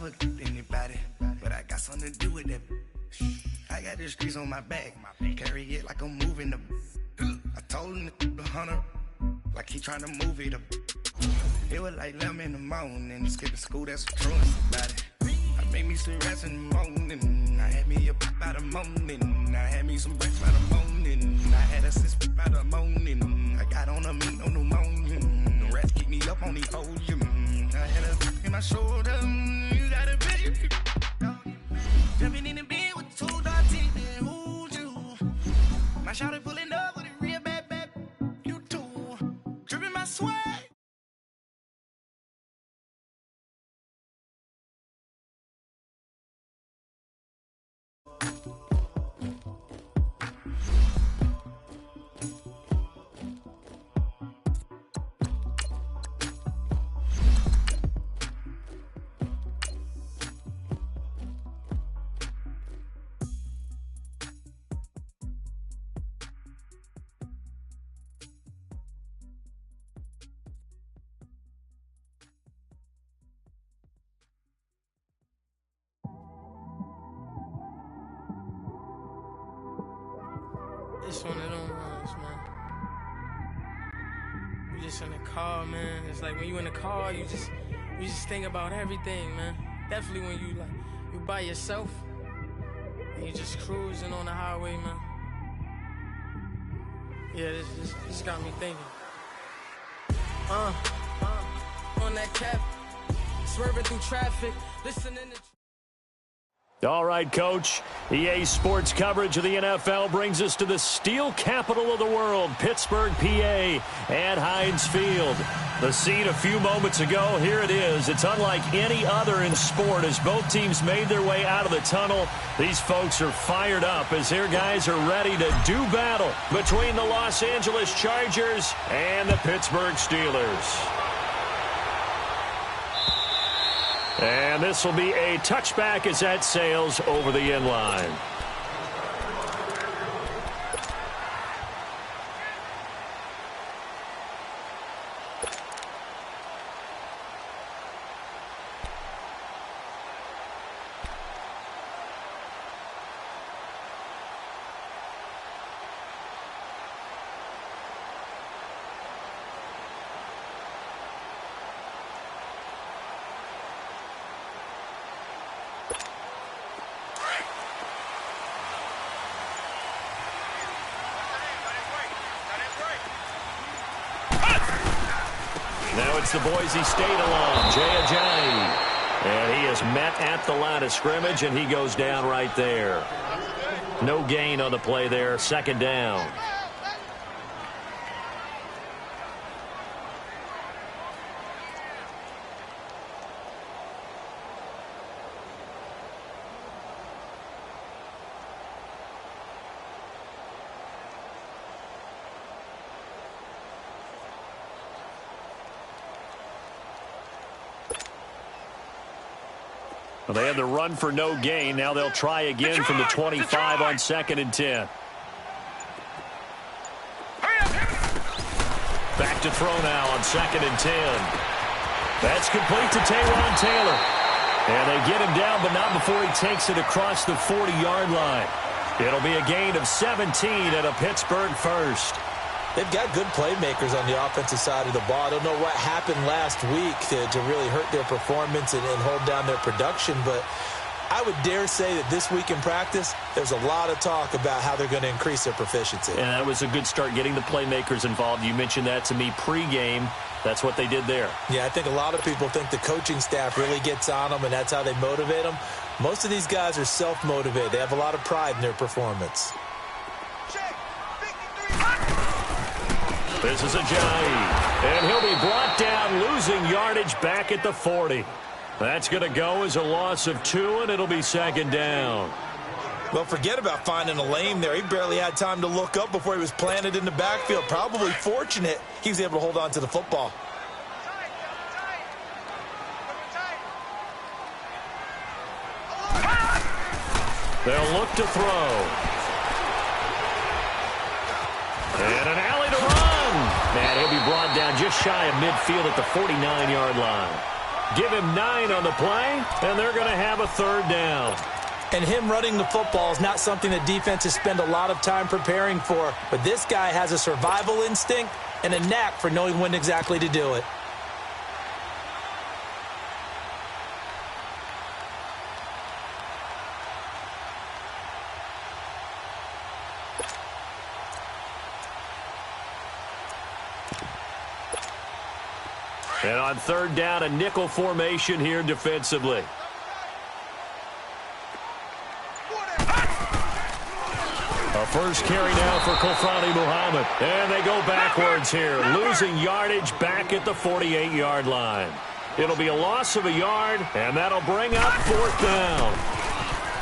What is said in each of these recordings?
never anybody, but I got something to do with that. I got the streets on my back, carry it like I'm moving the. I told him the hunter, like he trying to move it up. It was like 11 in the morning, skipping school, that's what true about it. I made me some rest in the morning, I had me a pop by the morning, I had me some breakfast by the morning, I had a six by the morning, I got on a meat, no pneumonia, the rats keep me up on the ocean, I had a in my shoulder, you got a bitch, jumping in the bed with 2 dark teeth, and who's you? My shawty pulling up with a real bad, you too, dripping my sweat. It's one of them ones, man. You just in the car, man. It's like when you in the car, you just think about everything, man. Definitely when you by yourself and you just cruising on the highway, man. Yeah, this got me thinking. On that cap, swerving through traffic, listening to. All right, Coach. EA Sports coverage of the NFL brings us to the steel capital of the world, Pittsburgh, PA, at Heinz Field. The scene a few moments ago, here it is. It's unlike any other in sport as both teams made their way out of the tunnel. These folks are fired up as their guys are ready to do battle between the Los Angeles Chargers and the Pittsburgh Steelers. And this will be a touchback as that sails over the end line. Now it's the Boise State alum, Jay Ajayi. And he is met at the line of scrimmage, and he goes down right there. No gain on the play there, second down. Well, they had the run for no gain. Now they'll try again from the 25 on 2nd and 10. Back to throw now on 2nd and 10. That's complete to Taywan Taylor. And they get him down, but not before he takes it across the 40-yard line. It'll be a gain of 17 and a Pittsburgh first. They've got good playmakers on the offensive side of the ball. I don't know what happened last week to really hurt their performance and hold down their production, but I would dare say that this week in practice, there's a lot of talk about how they're going to increase their proficiency. And that was a good start, getting the playmakers involved. You mentioned that to me pregame. That's what they did there. Yeah, I think a lot of people think the coaching staff really gets on them, and that's how they motivate them. Most of these guys are self-motivated. They have a lot of pride in their performance. This is Ajayi, and he'll be brought down, losing yardage back at the 40. That's going to go as a loss of 2, and it'll be second down. Well, forget about finding a lane there. He barely had time to look up before he was planted in the backfield. Probably fortunate he was able to hold on to the football. They'll look to throw. And an alley to run. And he'll be brought down just shy of midfield at the 49-yard line. Give him 9 on the play, and they're going to have a third down. And him running the football is not something that defenses spend a lot of time preparing for. But this guy has a survival instinct and a knack for knowing when exactly to do it. And on third down, a nickel formation here defensively. A first carry now for Kofrani Muhammad. And they go backwards here, losing yardage back at the 48-yard line. It'll be a loss of a yard, and that'll bring up fourth down.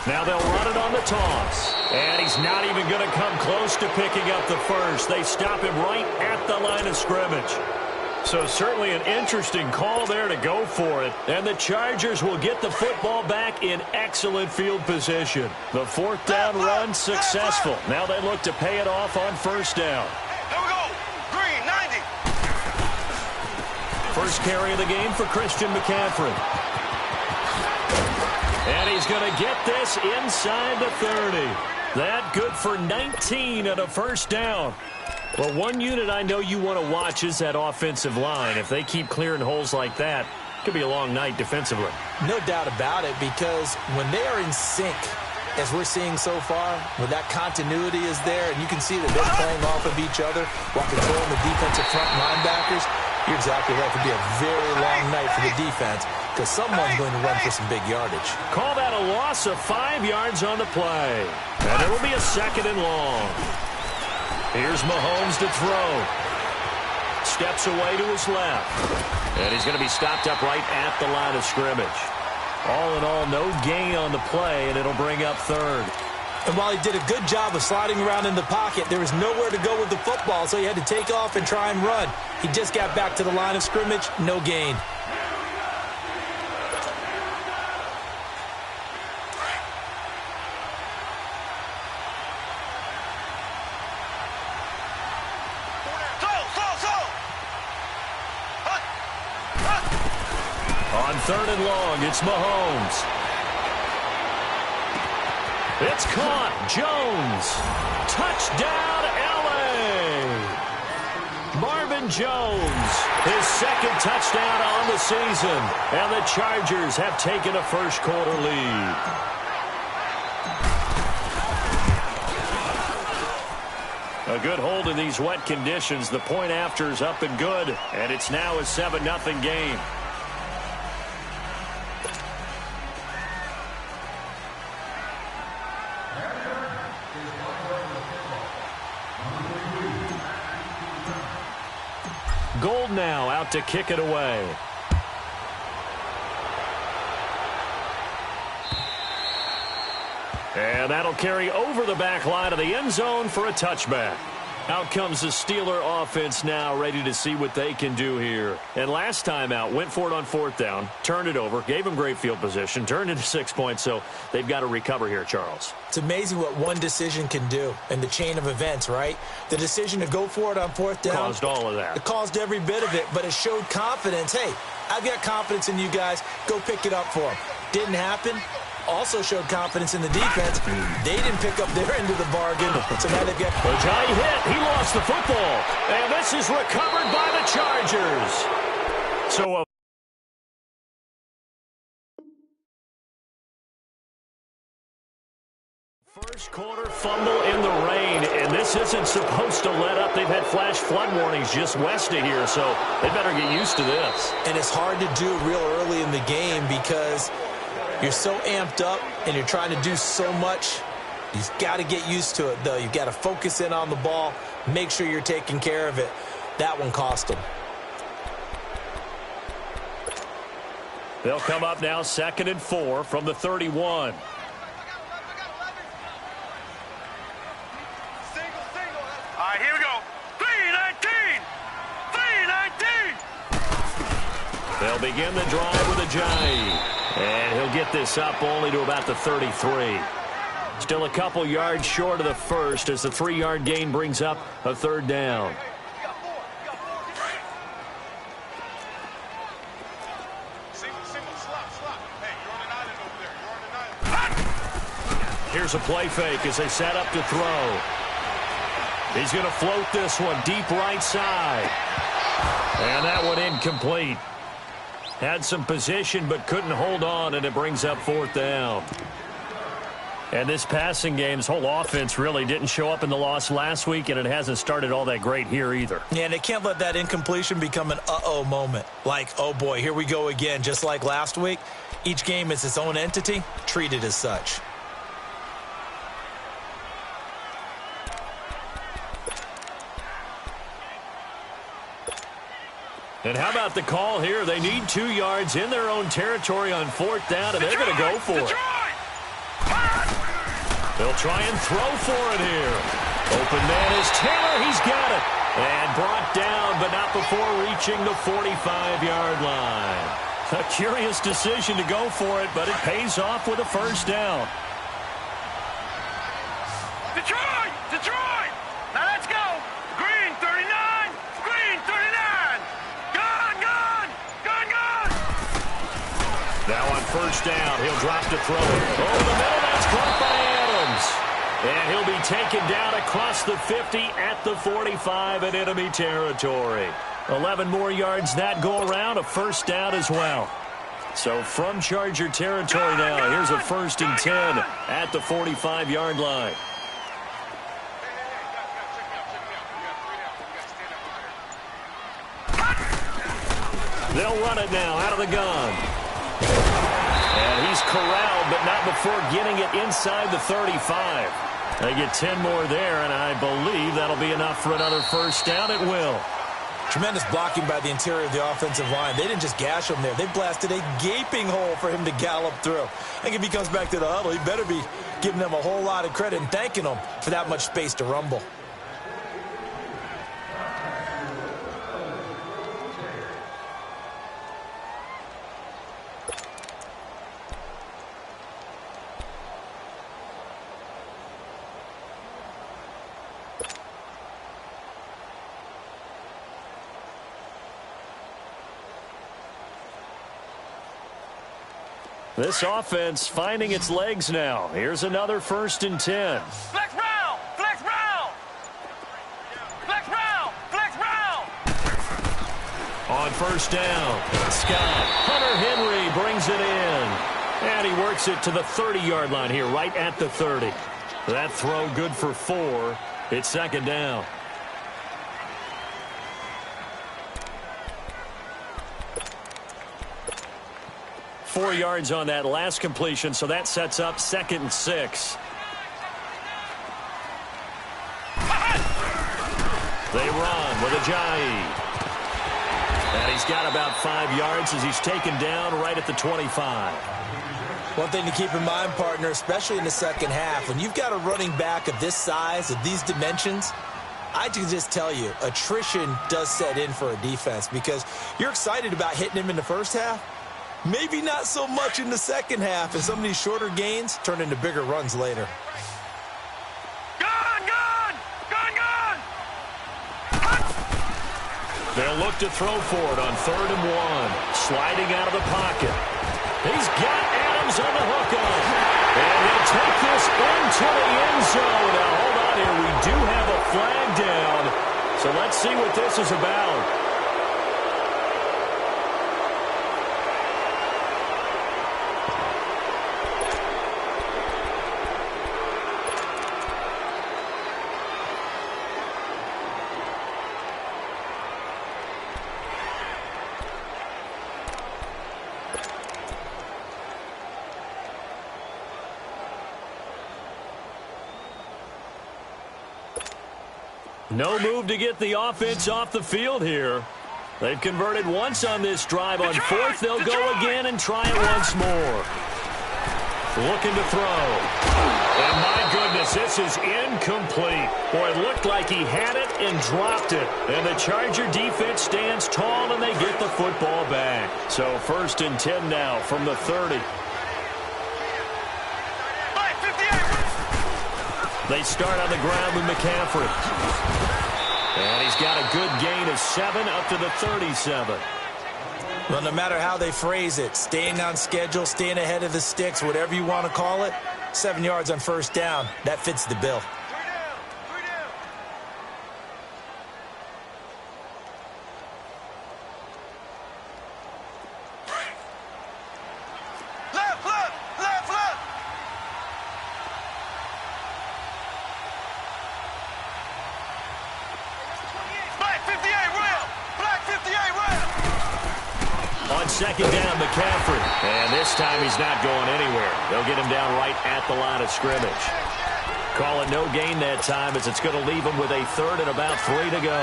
Now they'll run it on the toss. And he's not even going to come close to picking up the first. They stop him right at the line of scrimmage. So certainly an interesting call there to go for it. And the Chargers will get the football back in excellent field position. The fourth down run successful. Now they look to pay it off on first down. Here we go. Green, 90. First carry of the game for Christian McCaffrey. And he's going to get this inside the 30. That good for 19 and a first down. Well, one unit I know you want to watch is that offensive line. If they keep clearing holes like that, it could be a long night defensively. No doubt about it, because when they are in sync, as we're seeing so far, when that continuity is there, and you can see that they're playing off of each other while controlling the defensive front linebackers, you're exactly right. It could be a very long night for the defense because someone's going to run for some big yardage. Call that a loss of 5 yards on the play. And it will be a second and long. Here's Mahomes to throw. Steps away to his left. And he's going to be stopped up right at the line of scrimmage. All in all, no gain on the play, and it'll bring up third. And while he did a good job of sliding around in the pocket, there was nowhere to go with the football, so he had to take off and try and run. He just got back to the line of scrimmage, no gain. On third and long, it's Mahomes. It's caught. Jones. Touchdown, L.A. Marvin Jones, his second touchdown on the season. And the Chargers have taken a first quarter lead. A good hold in these wet conditions. The point after is up and good. And it's now a 7-0 game. Gold now out to kick it away. And that'll carry over the back line of the end zone for a touchback. Out comes the Steeler offense now, ready to see what they can do here. And last time out, went for it on fourth down, turned it over, gave them great field position, turned into 6 points, so they've got to recover here, Charles. It's amazing what one decision can do in the chain of events, right? The decision to go for it on fourth down caused all of that. It caused every bit of it, but it showed confidence. Hey, I've got confidence in you guys. Go pick it up for them. Didn't happen. Also showed confidence in the defense. They didn't pick up their end of the bargain, so now they've got... Ajay hit. He lost the football. And this is recovered by the Chargers. So first quarter fumble in the rain, and this isn't supposed to let up. They've had flash flood warnings just west of here, so they better get used to this. And it's hard to do real early in the game because you're so amped up and you're trying to do so much. You've got to get used to it, though. You've got to focus in on the ball, make sure you're taking care of it. That one cost them. They'll come up now 2nd and 4 from the 31. All right, here we go. 3-19! 3-19! They'll begin the drive with Ajay. And he'll get this up only to about the 33. Still a couple yards short of the first as the 3-yard gain brings up a third down. Here's a play fake as they set up to throw. He's going to float this one deep right side. And that one incomplete. Had some position but couldn't hold on, and it brings up 4th down. And this passing game's whole offense really didn't show up in the loss last week, and it hasn't started all that great here either. Yeah, and they can't let that incompletion become an uh-oh moment. Like, oh boy, here we go again, just like last week. Each game is its own entity, treated as such. And how about the call here? They need 2 yards in their own territory on 4th down, and they're going to go for it. They'll try and throw for it here. Open man is Taylor. He's got it. And brought down, but not before reaching the 45-yard line. A curious decision to go for it, but it pays off with a 1st down. Detroit! Detroit! Now let's go! Green 39! Green 39! Gun! Gun! Gun! Gun! Now on 1st down, he'll drop to throw it. Over the middle, that's caught by Adams. And he'll be taken down across the 50 at the 45 in enemy territory. 11 more yards that go around, a 1st down as well. So from Charger territory now, here's a 1st and 10 at the 45-yard line. They'll run it now out of the gun. And he's corralled, but not before getting it inside the 35. They get 10 more there, and I believe that'll be enough for another 1st down. It will. Tremendous blocking by the interior of the offensive line. They didn't just gash him there. They blasted a gaping hole for him to gallop through. I think if he comes back to the huddle, he better be giving them a whole lot of credit and thanking them for that much space to rumble. This offense finding its legs now. Here's another 1st and 10. Flex round! Flex round! Flex round! Flex round! On 1st down, Scott. Hunter Henry brings it in. And he works it to the 30-yard line here, right at the 30. That throw good for 4. It's 2nd down. Four yards on that last completion, so that sets up 2nd and 6. They run with Ajayi. And he's got about 5 yards as he's taken down right at the 25. One thing to keep in mind, partner, especially in the second half, when you've got a running back of this size, of these dimensions, I can just tell you, attrition does set in for a defense because you're excited about hitting him in the first half. Maybe not so much in the second half, and some of these shorter gains turn into bigger runs later. Gun! Gun! Gun! Gun! They'll look to throw for it on 3rd and 1. Sliding out of the pocket. He's got Adams on the hook up. And he'll take this into the end zone. Now, hold on here. We do have a flag down. So let's see what this is about. No move to get the offense off the field here. They've converted once on this drive. On 4th, they'll go again and try it once more. Looking to throw. And my goodness, this is incomplete. Boy, it looked like he had it and dropped it. And the Charger defense stands tall and they get the football back. So 1st and 10 now from the 30. They start on the ground with McCaffrey. And he's got a good gain of 7 up to the 37. Well, no matter how they phrase it, staying on schedule, staying ahead of the sticks, whatever you want to call it, 7 yards on first down. That fits the bill. Second down, McCaffrey. And this time he's not going anywhere. They'll get him down right at the line of scrimmage. Call it no gain that time as it's going to leave him with a third and about 3 to go.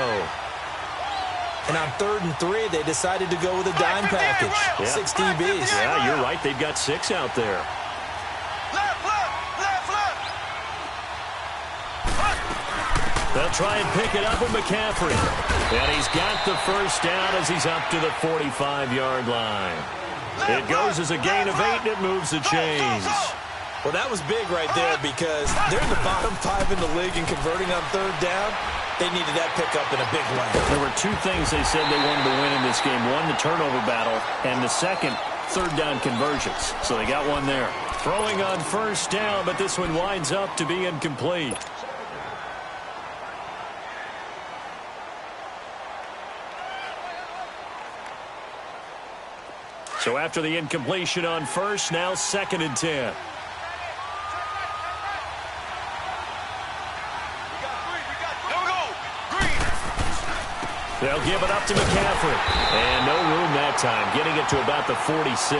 And on 3rd and 3, they decided to go with a dime package. Yeah. 6 DBs. Yeah, you're right. They've got 6 out there. They'll try and pick it up with McCaffrey. And he's got the first down as he's up to the 45-yard line. It goes as a gain of 8, and it moves the chains. Well, that was big right there because they're in the bottom 5 in the league in converting on 3rd down. They needed that pickup in a big way. There were 2 things they said they wanted to win in this game. One, the turnover battle, and the second, 3rd down conversions. So they got one there. Throwing on first down, but this one winds up to be incomplete. So after the incompletion on first, now 2nd and 10. They'll give it up to McCaffrey. And no room that time, getting it to about the 46.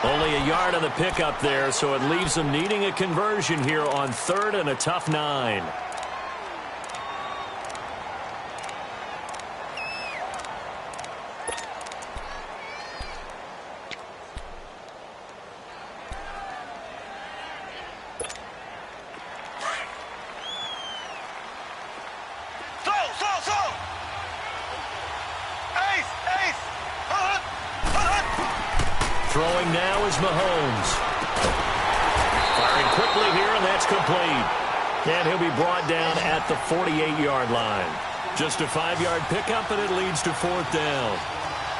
Only a yard on the pickup there, so it leaves them needing a conversion here on 3rd and a tough 9. Throwing now is Mahomes. Firing quickly here, and that's complete. And he'll be brought down at the 48-yard line. Just a 5-yard pickup, and it leads to 4th down.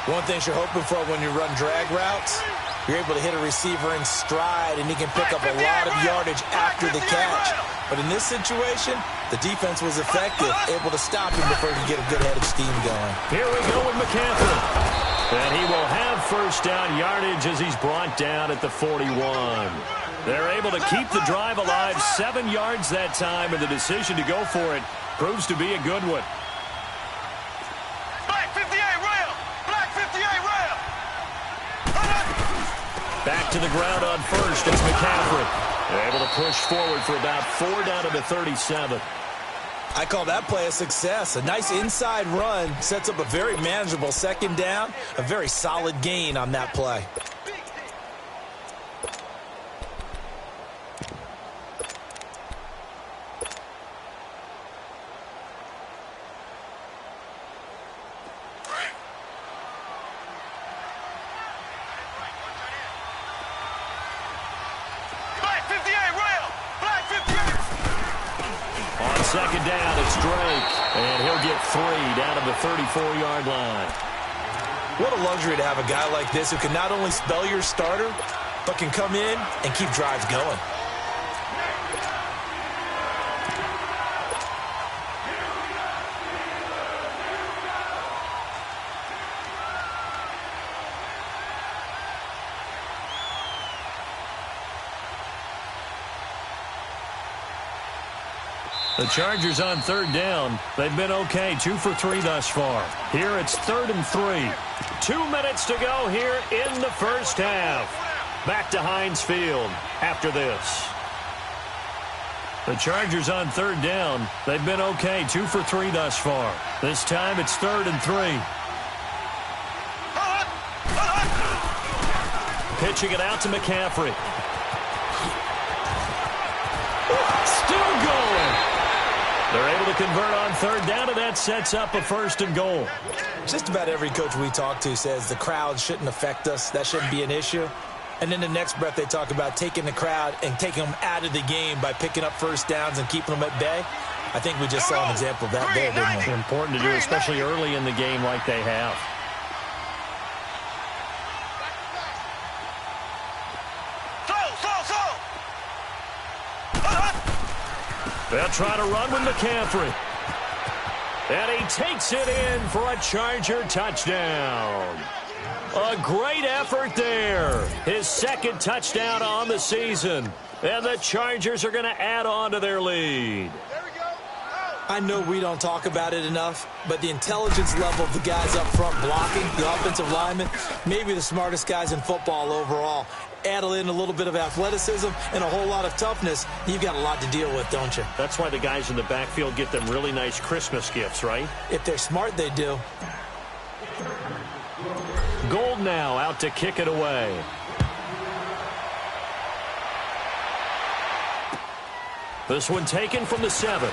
One thing you're hoping for when you run drag routes, you're able to hit a receiver in stride, and he can pick up a lot of yardage after the catch. But in this situation, the defense was effective, able to stop him before he could get a good head of steam going. Here we go with McCaffrey. And he will have first down yardage as he's brought down at the 41. They're able to keep the drive alive, 7 yards that time, and the decision to go for it proves to be a good one. Black 58 rail! Black 58 rail! Back to the ground on first, it's McCaffrey. They're able to push forward for about 4 down to the 37. I call that play a success. A nice inside run sets up a very manageable 2nd down. A very solid gain on that play. Black 58 rail! Black 58! On 2nd down, it's Drake, and he'll get 3 down to the 34-yard line. What a luxury to have a guy like this who can not only spell your starter, but can come in and keep drives going. The Chargers on 3rd down. They've been okay, 2 for 3 thus far. Here it's 3rd and 3. 2 minutes to go here in the first half. Back to Heinz Field after this. The Chargers on 3rd down. They've been okay, 2 for 3 thus far. This time it's 3rd and 3. Pitching it out to McCaffrey. Still going. They're able to convert on 3rd down, and that sets up a 1st and goal. Just about every coach we talk to says the crowd shouldn't affect us. That shouldn't be an issue. And then the next breath they talk about taking the crowd and taking them out of the game by picking up first downs and keeping them at bay. I think we just saw an example of that there, didn't we? It's important to do, especially early in the game like they have. They'll try to run with McCaffrey. And he takes it in for a Charger touchdown. A great effort there. His second touchdown on the season. And the Chargers are going to add on to their lead. I know we don't talk about it enough, but the intelligence level of the guys up front blocking, the offensive linemen, maybe the smartest guys in football overall. Add in a little bit of athleticism and a whole lot of toughness, you've got a lot to deal with, don't you? That's why the guys in the backfield get them really nice Christmas gifts, right? If they're smart, they do. Gold now out to kick it away. This one taken from the 7.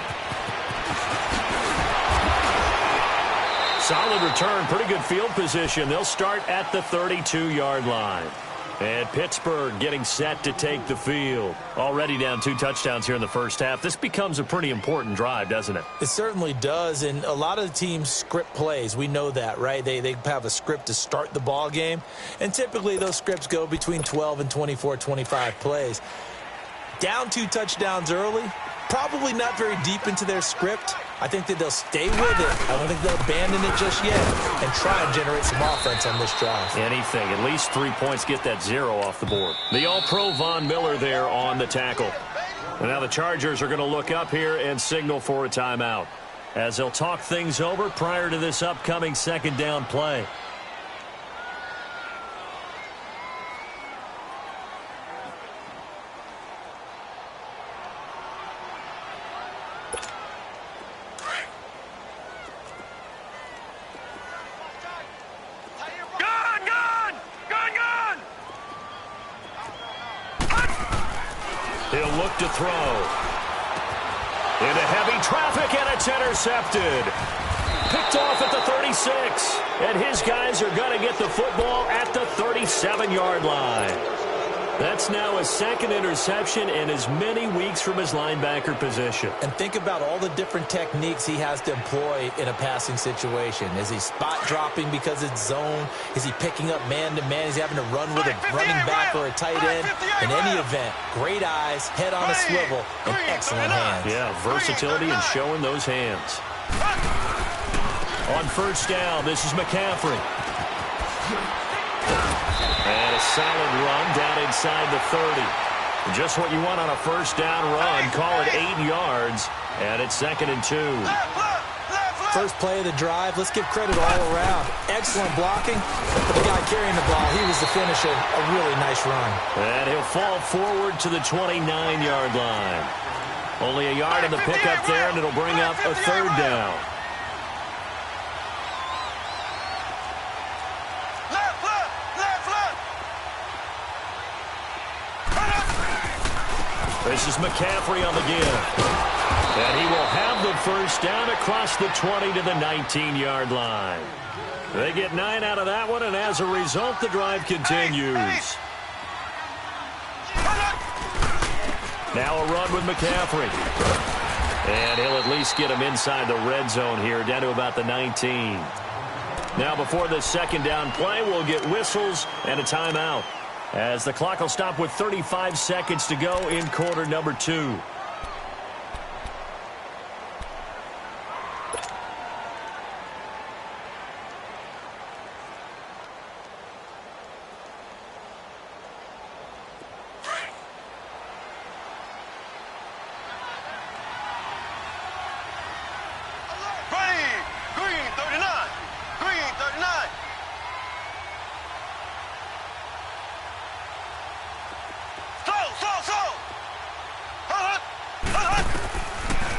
Solid return, pretty good field position. They'll start at the 32-yard line. And Pittsburgh getting set to take the field. Already down 2 touchdowns here in the first half. This becomes a pretty important drive, doesn't it? It certainly does, and a lot of the teams script plays. We know that, right? They have a script to start the ball game, and typically those scripts go between 12 and 24, 25 plays. Down 2 touchdowns early, probably not very deep into their script. I think that they'll stay with it. I don't think they'll abandon it just yet and try and generate some offense on this drive. Anything. At least 3 points, get that 0 off the board. The All-Pro Von Miller there on the tackle. And now the Chargers are going to look up here and signal for a timeout as they'll talk things over prior to this upcoming second down play. He'll look to throw. Into heavy traffic, and it's intercepted. Picked off at the 36. And his guys are going to get the football at the 37-yard line. That's now his second interception in as many weeks from his linebacker position. And think about all the different techniques he has to employ in a passing situation. Is he spot dropping because it's zone? Is he picking up man-to-man? Is he having to run with a running back or a tight end? In any event, great eyes, head on a swivel, and excellent hands. Yeah, versatility and showing those hands. On first down, this is McCaffrey. And a solid run down inside the 30. Just what you want on a first down run. Call it 8 yards. And it's 2nd and 2. First play of the drive. Let's give credit all around. Excellent blocking. But the guy carrying the ball, he was the finisher. A really nice run. And he'll fall forward to the 29-yard line. Only a yard in the pickup there, and it'll bring up a 3rd down. This is McCaffrey on the give. And he will have the first down across the 20 to the 19-yard line. They get 9 out of that one, and as a result, the drive continues. Now a run with McCaffrey. And he'll at least get him inside the red zone here, down to about the 19. Now before the second down play, we'll get whistles and a timeout, as the clock will stop with 35 seconds to go in quarter number 2.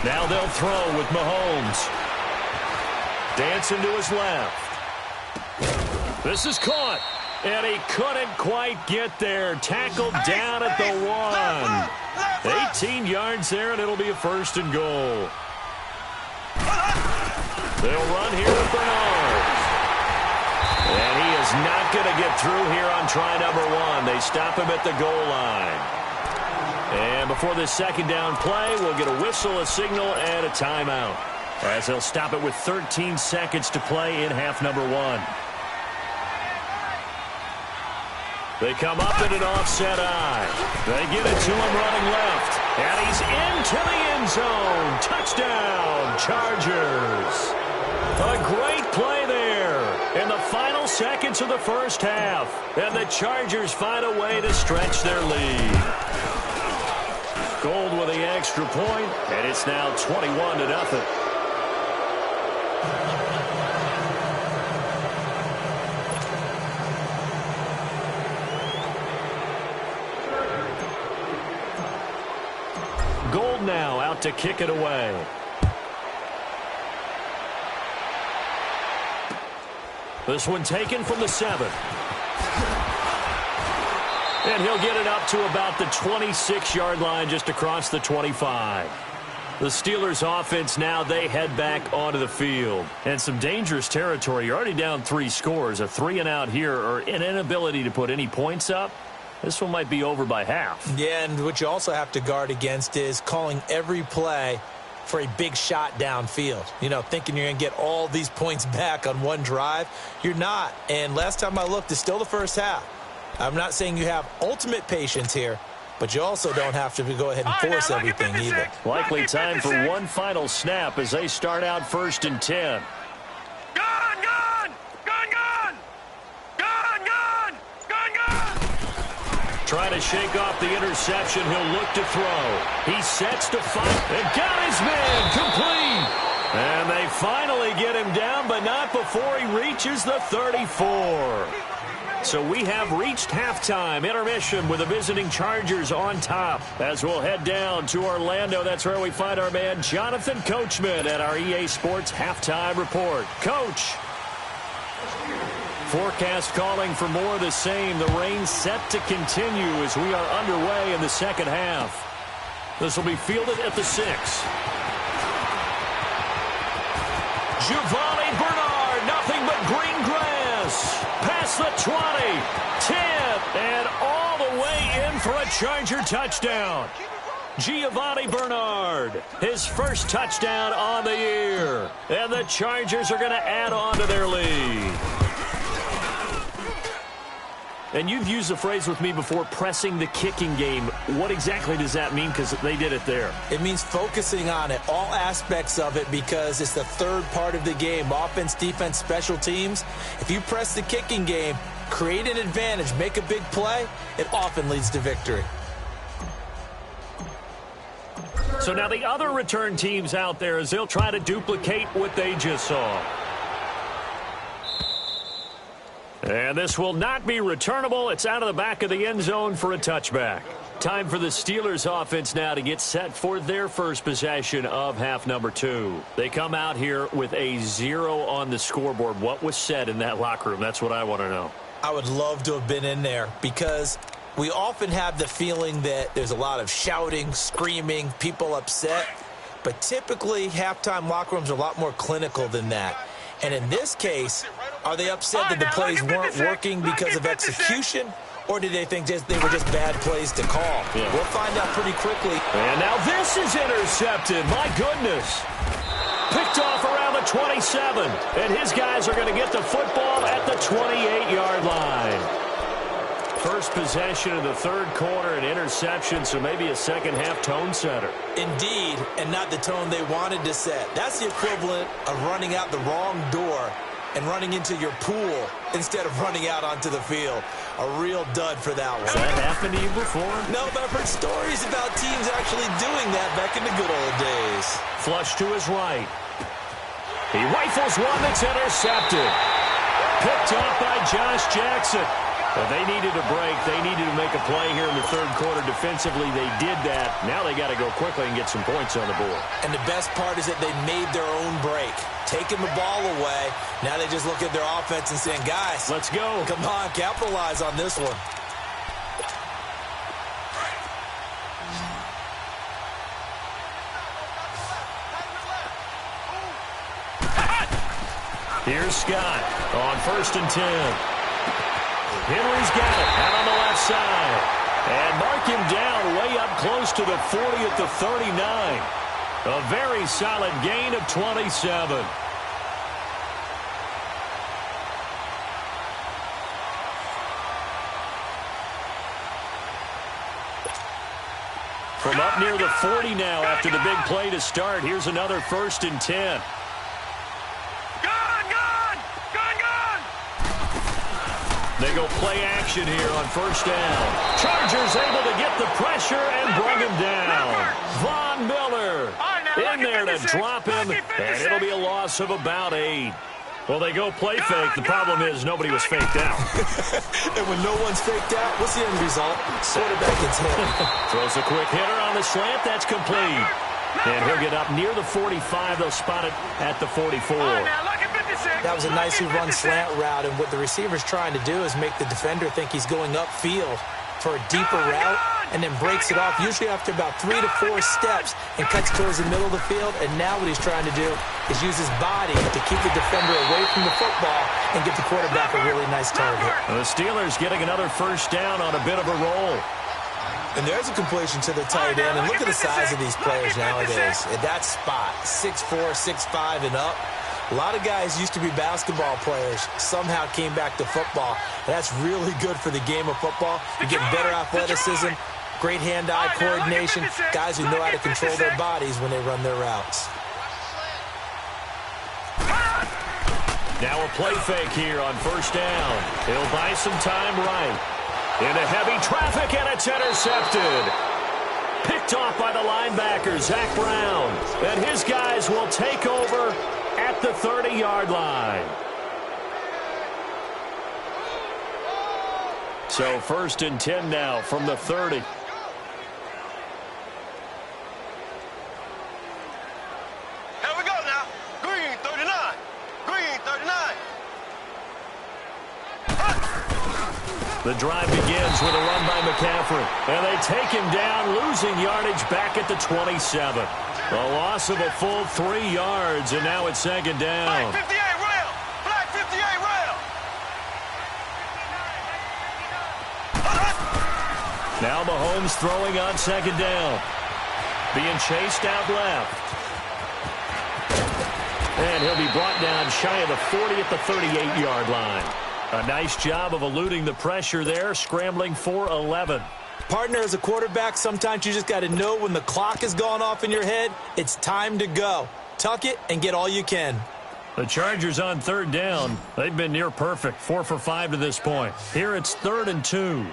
Now they'll throw with Mahomes. Dancing to his left. This is caught. And he couldn't quite get there. Tackled down at the 1. 18 yards there, and it'll be a 1st and goal. They'll run here with Bernard. And he is not going to get through here on try number 1. They stop him at the goal line. And before this second down play, we'll get a whistle, a signal, and a timeout, as they'll stop it with 13 seconds to play in half number 1. They come up in an offset eye. They get it to him running left. And he's into the end zone. Touchdown, Chargers. A great play there in the final seconds of the first half. And the Chargers find a way to stretch their lead. Gold with the extra point, and it's now 21-0. Gold now out to kick it away. This one taken from the 7. And he'll get it up to about the 26-yard line, just across the 25. The Steelers offense now, they head back onto the field. And some dangerous territory. You're already down 3 scores. A 3-and-out here, or an inability to put any points up. This one might be over by half. Yeah, and what you also have to guard against is calling every play for a big shot downfield. You know, thinking you're going to get all these points back on one drive. You're not. And last time I looked, it's still the first half. I'm not saying you have ultimate patience here, but you also don't have to go ahead and force everything either. Likely time for one final snap as they start out 1st and 10. Trying to shake off the interception. He'll look to throw. He sets to fight and got his man complete. And they finally get him down, but not before he reaches the 34. So we have reached halftime. Intermission with the visiting Chargers on top. As we'll head down to Orlando, that's where we find our man Jonathan Coachman at our EA Sports Halftime Report. Coach. Forecast calling for more of the same. The rain set to continue as we are underway in the second half. This will be fielded at the 6. Giovanni Bernard, nothing but green grass. Past the 20, 10, and all the way in for a Charger touchdown. Giovanni Bernard, his first touchdown on the year. And the Chargers are going to add on to their lead. And you've used the phrase with me before, pressing the kicking game. What exactly does that mean? Because they did it there. It means focusing on it, all aspects of it, because it's the third part of the game. Offense, defense, special teams. If you press the kicking game, create an advantage, make a big play, it often leads to victory. So now the other return teams out there, as they'll try to duplicate what they just saw. And this will not be returnable. It's out of the back of the end zone for a touchback. Time for the Steelers offense now to get set for their first possession of half number 2. They come out here with a 0 on the scoreboard. What was said in that locker room? That's what I want to know. I would love to have been in there because we often have the feeling that there's a lot of shouting, screaming, people upset. But typically, halftime locker rooms are a lot more clinical than that. And in this case, are they upset that the plays weren't working because of execution, or did they think they were just bad plays to call? Yeah. We'll find out pretty quickly. And now this is intercepted. My goodness. Picked off around the 27. And his guys are going to get the football at the 28-yard line. First possession of the third quarter, an interception, so maybe a second-half tone setter. Indeed, and not the tone they wanted to set. That's the equivalent of running out the wrong door and running into your pool instead of running out onto the field. A real dud for that one. Has that happened to you before? No, but I've heard stories about teams actually doing that back in the good old days. Flush to his right. He rifles one that's intercepted. Picked up by Josh Jackson. But they needed a break. They needed to make a play here in the third quarter. Defensively, they did that. Now they got to go quickly and get some points on the board. And the best part is that they made their own break. Taking the ball away. Now they just look at their offense and saying, guys, let's go. Come on, capitalize on this one. Here's Scott on 1st and 10. Henry's got it out on the left side. And mark him down way up close to the 40 at the 39. A very solid gain of 27. From up near the 40 now after the big play to start. Here's another 1st and 10. They go play action here on 1st down. Chargers able to get the pressure and bring him down. Von Miller in there to drop him, and it'll be a loss of about 8. Well, they go play fake. The problem is nobody was faked out. And when no one's faked out, what's the end result? Quarterback gets hit. Throws a quick hitter on the slant. That's complete. And he'll get up near the 45. They'll spot it at the 44. That was a nicely run slant route, and what the receiver's trying to do is make the defender think he's going upfield for a deeper route, and then breaks it off, usually after about 3 to 4 steps, and cuts towards the middle of the field. And now what he's trying to do is use his body to keep the defender away from the football and get the quarterback a really nice target. The Steelers getting another 1st down on a bit of a roll. And there's a completion to the tight end, and look at the size of these players nowadays. At that spot, 6'4", 6'5", and up. A lot of guys used to be basketball players, somehow came back to football. And that's really good for the game of football. You're getting better athleticism, great hand-eye coordination, guys who know how to control their bodies when they run their routes. Now a play fake here on 1st down. He'll buy some time right. Into heavy traffic, and it's intercepted. Picked off by the linebacker, Zach Brown. And his guys will take over at the 30-yard line. So 1st and 10 now from the 30. Here we go now. Green 39. Green 39. The drive begins with a run by McCaffrey. And they take him down, losing yardage back at the 27. A loss of a full 3 yards, and now it's 2nd down. Black 58 rail. Black 58 rail. Now Mahomes throwing on 2nd down. Being chased out left. And he'll be brought down shy of the 40 at the 38-yard line. A nice job of eluding the pressure there, scrambling for 11. Partner, as a quarterback, sometimes you just got to know when the clock has gone off in your head, it's time to go. Tuck it and get all you can. The Chargers on 3rd down. They've been near perfect, 4 for 5 to this point. Here it's 3rd and 2. Hey,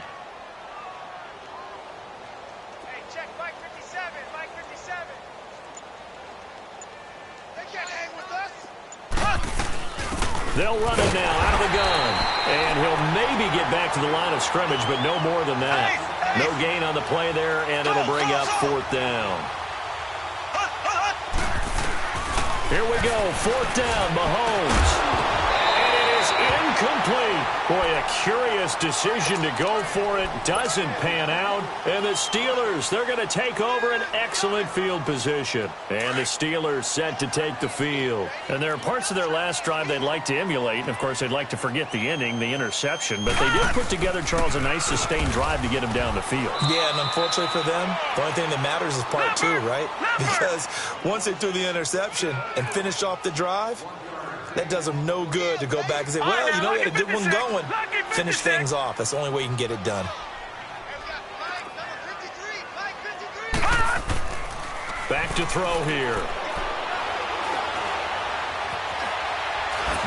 check Mike 57. Mike 57. They can't hang with us. They'll run it now out of the gun. And he'll maybe get back to the line of scrimmage, but no more than that. No gain on the play there, and it'll bring up 4th down. Here we go, 4th down, Mahomes. And it is incomplete. Boy, a curious decision to go for it. Doesn't pan out. And the Steelers, they're going to take over an excellent field position. And the Steelers set to take the field. And there are parts of their last drive they'd like to emulate. And, of course, they'd like to forget the ending, the interception. But they did put together, Charles, a nice sustained drive to get him down the field. Yeah, and unfortunately for them, the only thing that matters is part 2, right? Because once they threw the interception and finished off the drive, that does them no good to go back and say, well, you know, we had a good one going. Finish things off. That's the only way you can get it done. Back to throw here.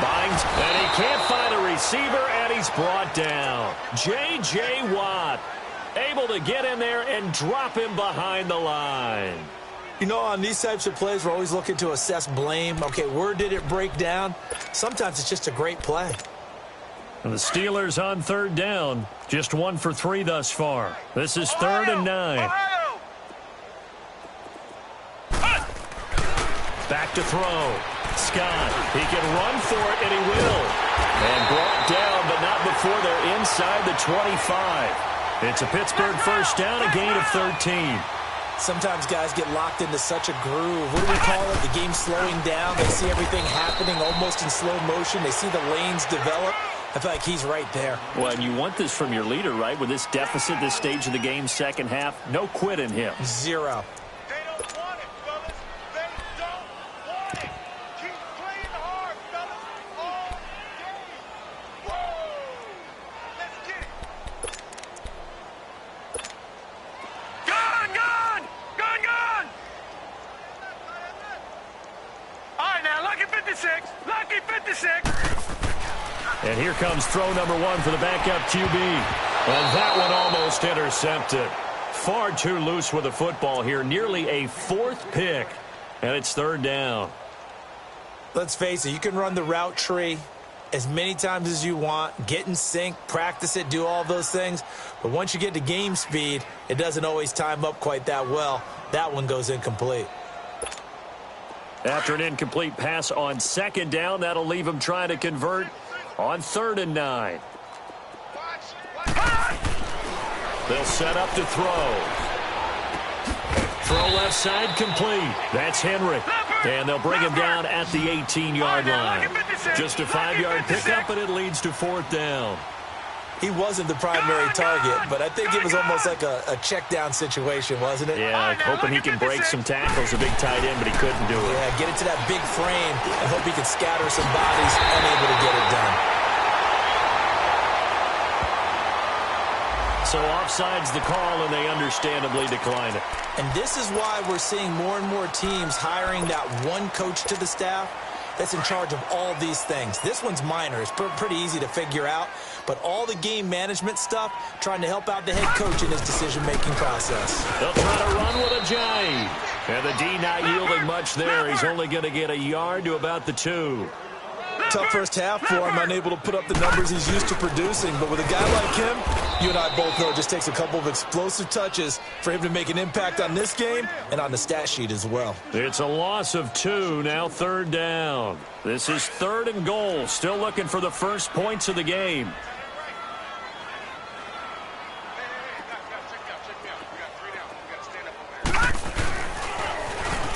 Binds, and he can't find a receiver, and he's brought down. J.J. Watt able to get in there and drop him behind the line. You know, on these types of plays, we're always looking to assess blame. Okay, where did it break down? Sometimes it's just a great play. And the Steelers on 3rd down. Just 1 for 3 thus far. This is 3rd and 9. Back to throw. Scott, he can run for it, and he will. And brought down, but not before they're inside the 25. It's a Pittsburgh 1st down, a gain of 13. Sometimes guys get locked into such a groove. What do we call it? The game slowing down. They see everything happening almost in slow motion. They see the lanes develop. I feel like he's right there. Well, and you want this from your leader, right? With this deficit, this stage of the game, 2nd half, no quit in him. 0. They don't want it, fellas. They don't want it. Keep playing hard, fellas. All game. Whoa! Let's get it. Gun! And here comes throw number 1 for the backup QB. And that one almost intercepted. Far too loose with the football here. Nearly a 4th pick. And it's 3rd down. Let's face it, you can run the route tree as many times as you want, get in sync, practice it, do all those things. But once you get to game speed, it doesn't always time up quite that well. That one goes incomplete. After an incomplete pass on 2nd down, that'll leave him trying to convert on 3rd and 9. They'll set up to throw. Throw left side complete. That's Henry. And they'll bring him down at the 18-yard line. Just a 5-yard pickup, and it leads to 4th down. He wasn't the primary target, but I think it was almost like a check-down situation, wasn't it? Yeah, hoping he can break some tackles, a big tight end, but he couldn't do it. Yeah, get it to that big frame and hope he can scatter some bodies, unable to get it done. So offside's the call, and they understandably decline it. And this is why we're seeing more and more teams hiring that one coach to the staff that's in charge of all these things. This one's minor. It's pretty easy to figure out. But all the game management stuff, trying to help out the head coach in his decision-making process. They'll try to run with a jive. And the D not yielding much there. He's only going to get a yard to about the 2. Tough first half for him, unable to put up the numbers he's used to producing. But with a guy like him, you and I both know it just takes a couple of explosive touches for him to make an impact on this game and on the stat sheet as well. It's a loss of 2, now 3rd down. This is 3rd and goal, still looking for the first points of the game.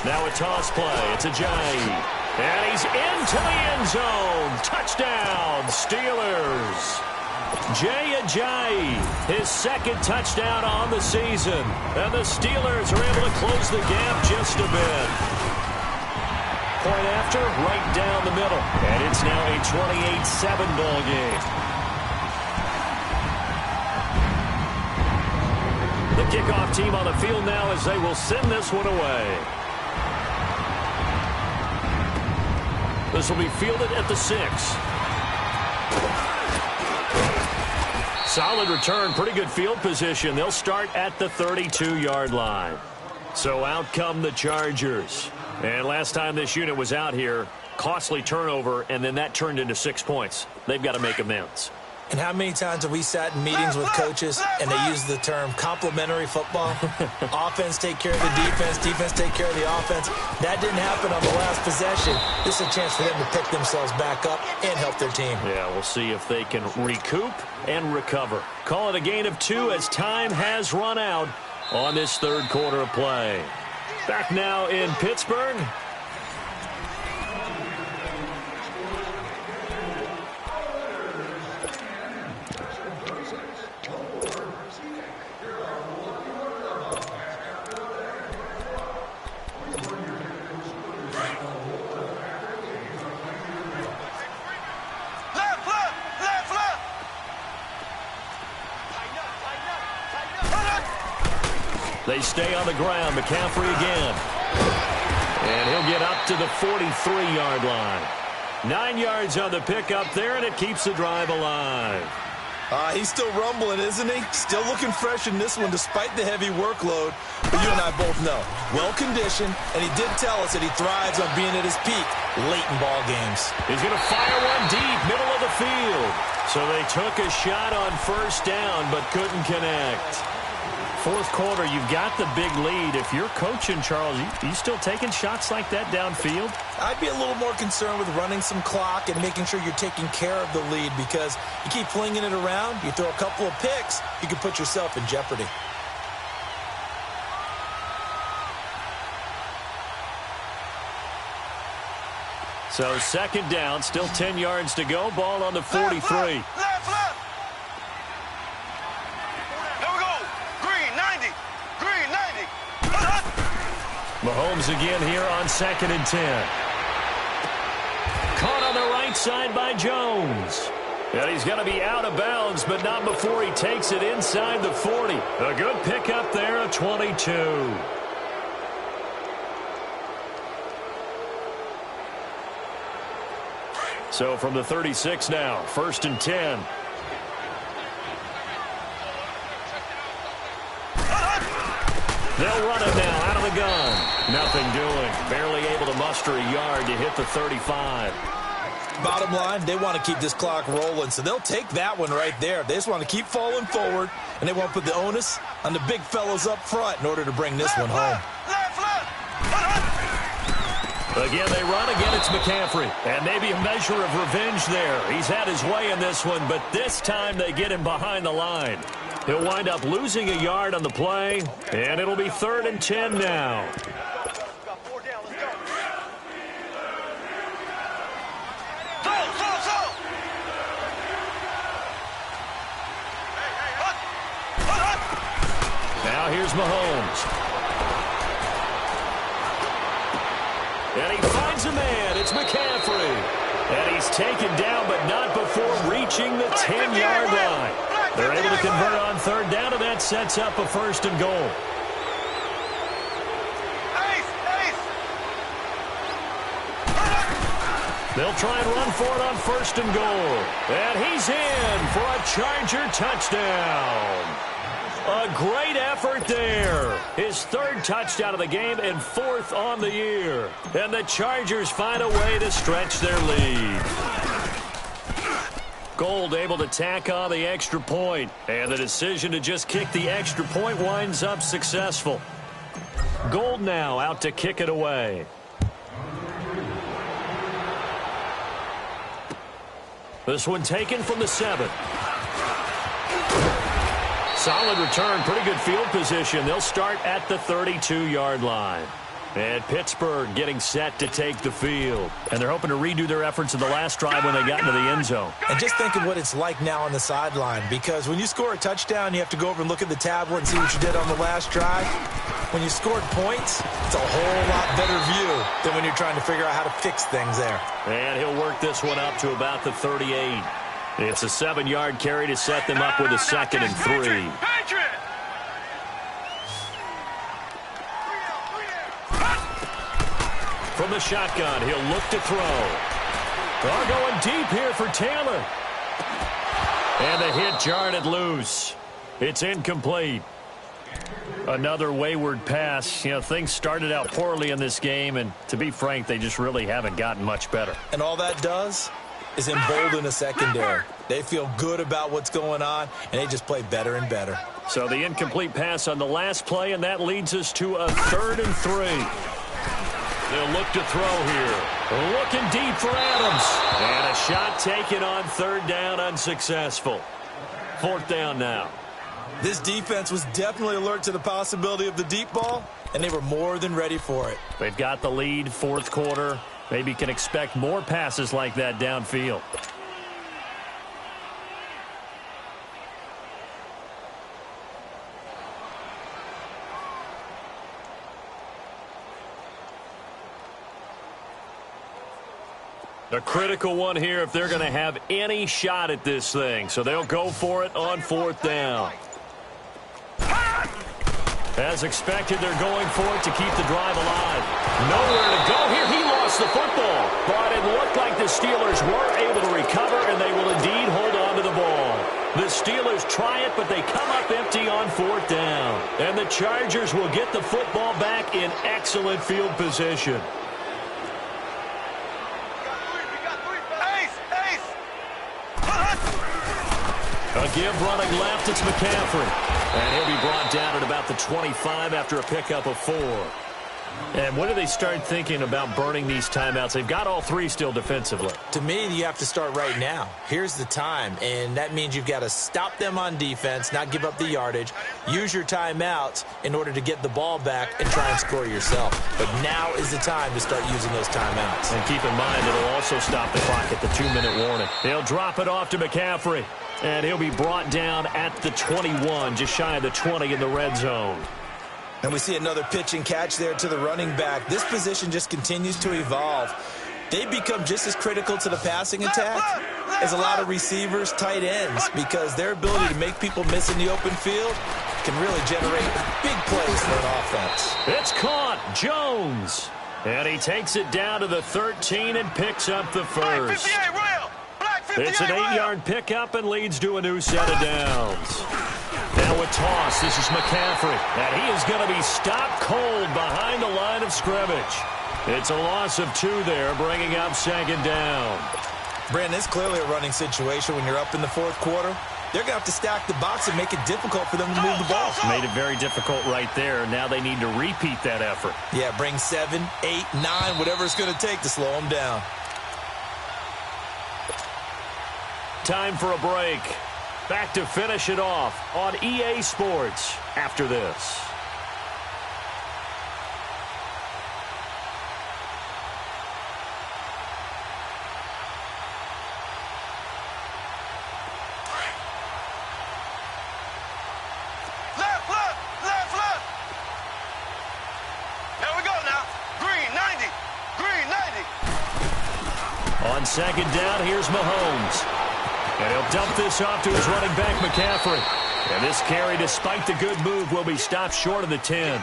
Now a toss play, it's a Ajayi. And he's into the end zone. Touchdown, Steelers. Jay Ajayi, his 2nd touchdown on the season. And the Steelers are able to close the gap just a bit. Point after, right down the middle. And it's now a 28-7 ball game. The kickoff team on the field now as they will send this one away. This will be fielded at the 6. Solid return, pretty good field position. They'll start at the 32-yard line. So out come the Chargers. And last time this unit was out here, costly turnover, and then that turned into 6 points. They've got to make amends. And how many times have we sat in meetings with coaches and they use the term complementary football? Offense take care of the defense, defense take care of the offense. That didn't happen on the last possession. This is a chance for them to pick themselves back up and help their team. Yeah, we'll see if they can recoup and recover. Call it a gain of 2 as time has run out on this 3rd quarter of play. Back now in Pittsburgh. They stay on the ground. McCaffrey again. And he'll get up to the 43-yard line. 9 yards on the pickup there, and it keeps the drive alive. He's still rumbling, isn't he? Still looking fresh in this one despite the heavy workload. But you and I both know, well-conditioned, and he did tell us that he thrives on being at his peak late in ball games. He's going to fire one deep, middle of the field. So they took a shot on 1st down, but couldn't connect. 4th quarter, you've got the big lead. If you're coaching, Charles, you still taking shots like that downfield? I'd be a little more concerned with running some clock and making sure you're taking care of the lead, because you keep flinging it around, you throw a couple of picks, you can put yourself in jeopardy. So 2nd down, still 10 yards to go. Ball on the 43. Left. Mahomes again here on 2nd and 10. Caught on the right side by Jones. And he's going to be out of bounds, but not before he takes it inside the 40. A good pickup there, a 22. So from the 36 now, 1st and 10. They'll run it now out of the gun. Nothing doing. Barely able to muster a yard to hit the 35. Bottom line, they want to keep this clock rolling, so they'll take that one right there. They just want to keep falling forward, and they won't put the onus on the big fellows up front in order to bring this one home. Again, they run. Again, it's McCaffrey. And maybe a measure of revenge there. He's had his way in this one, but this time they get him behind the line. He'll wind up losing a yard on the play, and it'll be 3rd and 10 now. Now here's Mahomes. And he finds a man. It's McCaffrey. And he's taken down, but not before reaching the 10-yard line. They're able to convert on 3rd down, and that sets up a 1st and goal. They'll try and run for it on 1st and goal. And he's in for a Charger touchdown. A great effort there. His 3rd touchdown of the game and 4th on the year. And the Chargers find a way to stretch their lead. Gold able to tack on the extra point. And the decision to just kick the extra point winds up successful. Gold now out to kick it away. This one taken from the 7. Solid return, pretty good field position. They'll start at the 32-yard line. And Pittsburgh getting set to take the field. And they're hoping to redo their efforts in the last drive when they got into the end zone. And just think of what it's like now on the sideline, because when you score a touchdown, you have to go over and look at the tablet and see what you did on the last drive. When you scored points, it's a whole lot better view than when you're trying to figure out how to fix things there. And he'll work this one up to about the 38. It's a 7-yard carry to set them up with a 2nd and 3. From the shotgun, he'll look to throw. They're going deep here for Taylor. And the hit jarred it loose. It's incomplete. Another wayward pass. You know, things started out poorly in this game, and to be frank, they just really haven't gotten much better. And all that does is embolden a secondary. They feel good about what's going on, and they just play better and better. So the incomplete pass on the last play, and that leads us to a 3rd and 3. They'll look to throw here. Looking deep for Adams. And a shot taken on 3rd down, unsuccessful. 4th down now. This defense was definitely alert to the possibility of the deep ball, and they were more than ready for it. They've got the lead, 4th quarter. Maybe can expect more passes like that downfield. A critical one here if they're going to have any shot at this thing. So they'll go for it on 4th down. As expected, they're going for it to keep the drive alive. Nowhere to go here. He lost the football. But it looked like the Steelers were able to recover, and they will indeed hold on to the ball. The Steelers try it, but they come up empty on 4th down. And the Chargers will get the football back in excellent field position. A give running left, it's McCaffrey. And he'll be brought down at about the 25 after a pickup of 4. And when do they start thinking about burning these timeouts? They've got all 3 still defensively. To me, you have to start right now. Here's the time, and that means you've got to stop them on defense, not give up the yardage, use your timeouts in order to get the ball back and try and score yourself. But now is the time to start using those timeouts. And keep in mind, it'll also stop the clock at the 2-minute warning. They'll drop it off to McCaffrey. And he'll be brought down at the 21, just shy of the 20 in the red zone. And we see another pitch and catch there to the running back. This position just continues to evolve. They become just as critical to the passing attack as a lot of receivers, tight ends, because their ability to make people miss in the open field can really generate big plays for an offense. It's caught. Jones. And he takes it down to the 13 and picks up the first. It's an 8-yard pickup and leads to a new set of downs. Now a toss. This is McCaffrey. And he is going to be stopped cold behind the line of scrimmage. It's a loss of 2 there, bringing up second down. Brandon, it's clearly a running situation when you're up in the fourth quarter. They're going to have to stack the box and make it difficult for them to move the ball. Made it very difficult right there. Now they need to repeat that effort. Yeah, bring 7, 8, 9, whatever it's going to take to slow them down. Time for a break. Back to finish it off on EA Sports after this. On second down, here's Mahomes. And he'll dump this off to his running back, McCaffrey. And this carry, despite the good move, will be stopped short of the 10.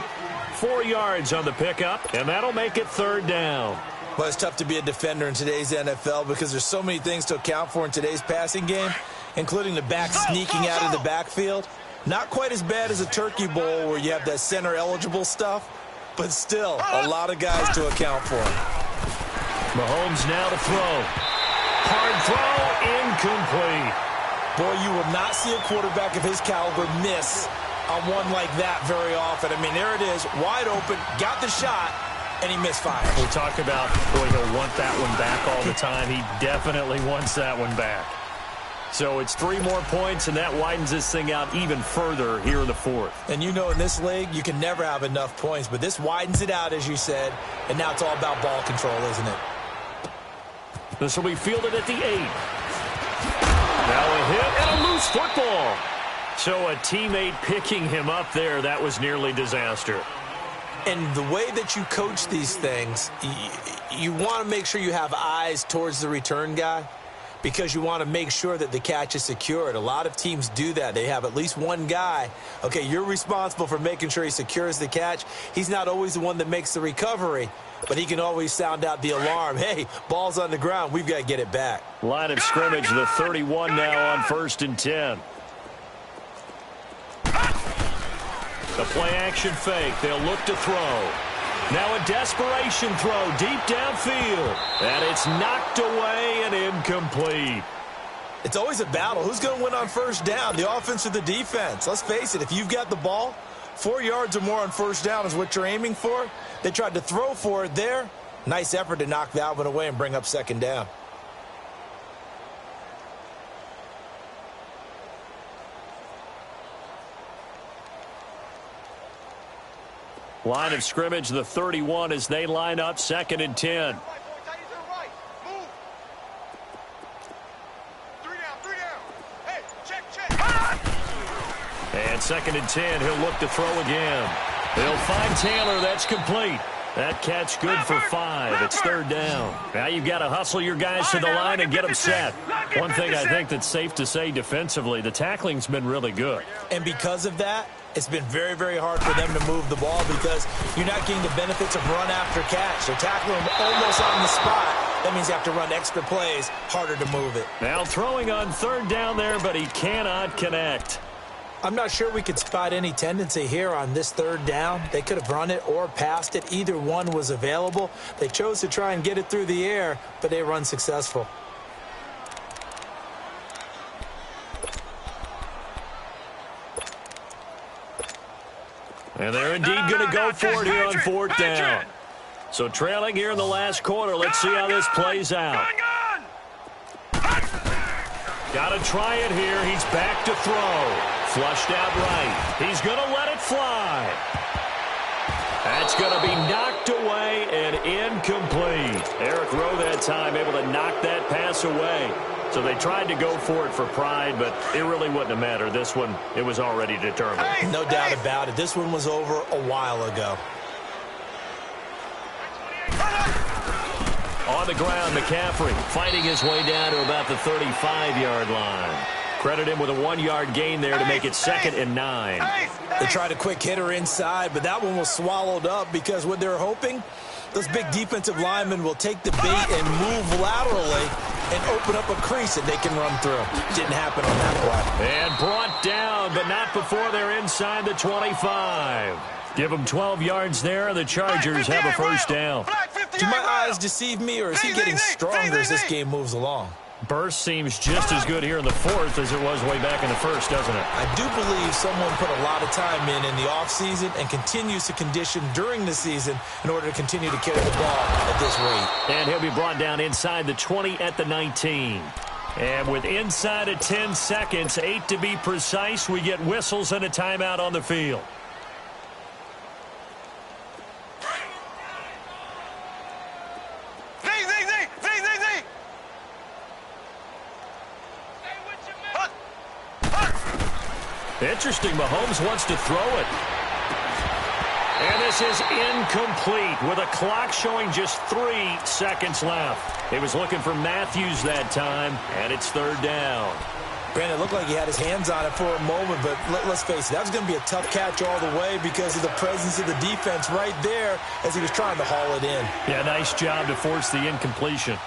4 yards on the pickup, and that'll make it third down. Well, it's tough to be a defender in today's NFL because there's so many things to account for in today's passing game, including the back sneaking out of the backfield. Not quite as bad as a turkey bowl where you have that center-eligible stuff, but still a lot of guys to account for. Mahomes now to throw. Hard throw, incomplete. Boy, you will not see a quarterback of his caliber miss on one like that very often. I mean, there it is, wide open, got the shot, and he misfired. We talk about, boy, he'll want that one back all the time. He definitely wants that one back. So it's 3 more points, and that widens this thing out even further here in the fourth. And you know in this league, you can never have enough points, but this widens it out, as you said, and now it's all about ball control, isn't it? This will be fielded at the 8. Now a hit and a loose football. So a teammate picking him up there, that was nearly disaster. And the way that you coach these things, you want to make sure you have eyes towards the return guy because you want to make sure that the catch is secured. A lot of teams do that. They have at least one guy. Okay, you're responsible for making sure he secures the catch. He's not always the one that makes the recovery, but he can always sound out the alarm. Hey, ball's on the ground. We've got to get it back. Line of scrimmage, the 31 now on 1st and 10. The play action fake. They'll look to throw. Now a desperation throw deep downfield. And it's knocked away and incomplete. It's always a battle. Who's going to win on first down, the offense or the defense? Let's face it, if you've got the ball, 4 yards or more on first down is what you're aiming for. They tried to throw for it there. Nice effort to knock that one away and bring up second down. Line of scrimmage, the 31 as they line up 2nd and 10. And 2nd and 10, he'll look to throw again. They'll find Taylor, that's complete. That catch good for 5. It's 3rd down. Now you've got to hustle your guys to the line and get them set. One thing I think that's safe to say defensively, the tackling's been really good. And because of that, it's been very, very hard for them to move the ball because you're not getting the benefits of run after catch. They're tackling them almost on the spot. That means you have to run extra plays, harder to move it. Now throwing on 3rd down there, but he cannot connect. I'm not sure we could spot any tendency here on this 3rd down. They could have run it or passed it. Either one was available. They chose to try and get it through the air, but they were unsuccessful. And they're indeed going to go for it here on 4th down. So trailing here in the last quarter. Let's see how this plays out. Got to try it here. He's back to throw. Flushed out right. He's going to let it fly. That's going to be knocked away and incomplete. Eric Rowe that time able to knock that pass away. So they tried to go for it for pride, but it really wouldn't have mattered. This one, it was already determined. No doubt about it. This one was over a while ago. On the ground, McCaffrey fighting his way down to about the 35-yard line. Credit him with a 1-yard gain there to make it 2nd and 9. They tried a quick hitter inside, but that one was swallowed up because what they're hoping Those big defensive linemen will take the bait and move laterally and open up a crease that they can run through. Didn't happen on that play. And brought down, but not before they're inside the 25. Give them 12 yards there, and the Chargers have a first down. Do my eyes deceive me, or is he getting stronger as this game moves along? Burst seems just as good here in the fourth as it was way back in the first, doesn't it? I do believe someone put a lot of time in the offseason and continues to condition during the season in order to continue to carry the ball at this rate. And he'll be brought down inside the 20 at the 19. And with inside of 10 seconds, 8 to be precise, we get whistles and a timeout on the field. Interesting, Mahomes wants to throw it. And this is incomplete with a clock showing just 3 seconds left. He was looking for Matthews that time, and it's third down. Brandon, it looked like he had his hands on it for a moment, but let's face it, that was going to be a tough catch all the way because of the presence of the defense right there as he was trying to haul it in. Yeah, nice job to force the incompletion.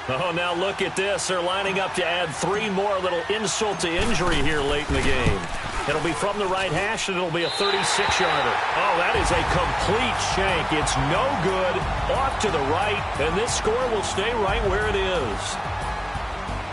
Oh, now look at this. They're lining up to add 3 more, little insult to injury here late in the game. It'll be from the right hash, and it'll be a 36-yarder. Oh, that is a complete shank. It's no good. Off to the right, and this score will stay right where it is.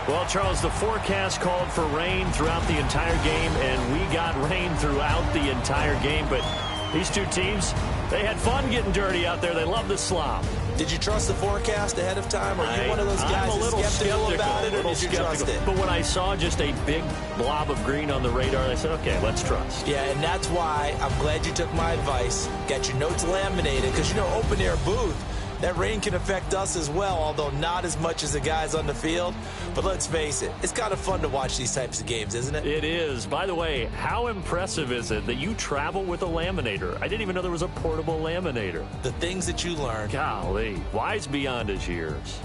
Well, Charles, the forecast called for rain throughout the entire game, and we got rain throughout the entire game. But these two teams, they had fun getting dirty out there. They love the slop. Did you trust the forecast ahead of time? Or are you one of those guys that's skeptical about it, or did you trust it? But when I saw just a big blob of green on the radar, I said, okay, let's trust. Yeah, and that's why I'm glad you took my advice. Got your notes laminated, because, you know, open-air booth, that rain can affect us as well, although not as much as the guys on the field. But let's face it, it's kind of fun to watch these types of games, isn't it? It is. By the way, how impressive is it that you travel with a laminator? I didn't even know there was a portable laminator. The things that you learn. Golly, wise beyond his years.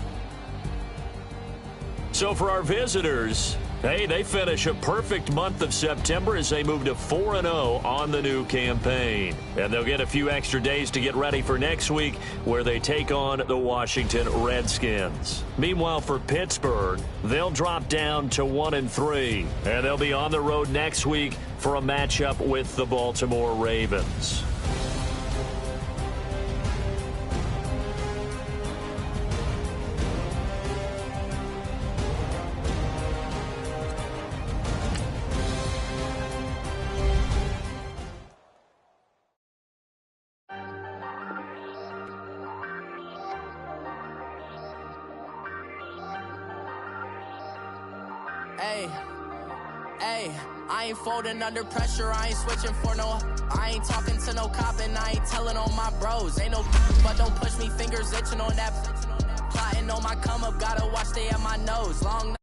So for our visitors, hey, they finish a perfect month of September as they move to 4-0 on the new campaign. And they'll get a few extra days to get ready for next week where they take on the Washington Redskins. Meanwhile, for Pittsburgh, they'll drop down to 1-3. And they'll be on the road next week for a matchup with the Baltimore Ravens. I ain't folding under pressure, I ain't switching for no. I ain't talking to no cop and I ain't telling on my bros. Ain't no but don't push me, fingers itching on that. Plotting on my come up, gotta watch they at my nose. Long